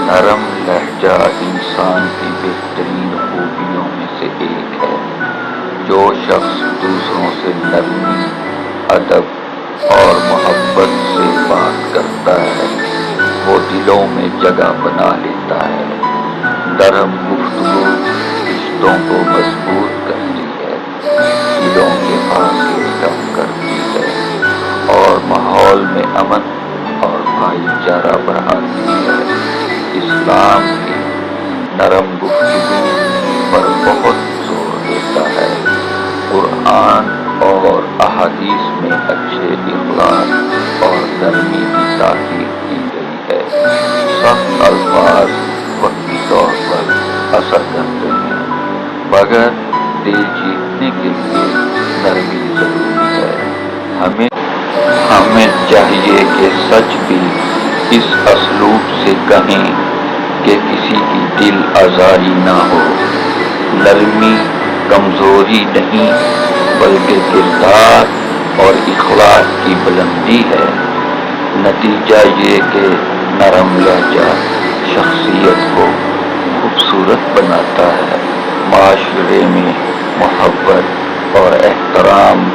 نرم لہجہ انسان کی بہترین خوبیوں میں سے ایک ہے۔ جو شخص دوسروں سے نرمی، ادب اور محبت سے بات کرتا ہے وہ دلوں میں جگہ بنا لیتا ہے۔ نرم گفتگو رشتوں کو مضبوط کرتی ہے، دلوں کے فاصلے کم کرتی ہے اور ماحول میں امن اور بھائی چارہ بڑھاتی ہے۔ اسلام بھی نرم گفتگو پر بہت زور دیتا ہے۔ قرآن اور احادیث میں اچھے اخلاق اور نرمی کی تاکید کی گئی ہے۔ سخت الفاظ وقتی طور پر اثر کرتے ہیں، مگر دل جیتنے کے لیے نرمی ضروری ہے۔ ہمیں چاہیے کہ سچ بھی اس اسلوب سے کہیں کہ کسی کی دل آزاری نہ ہو۔ نرمی کمزوری نہیں بلکہ کردار اور اخلاق کی بلندی ہے۔ نتیجہ یہ کہ نرم لہجہ شخصیت کو خوبصورت بناتا ہے، معاشرے میں محبت اور احترام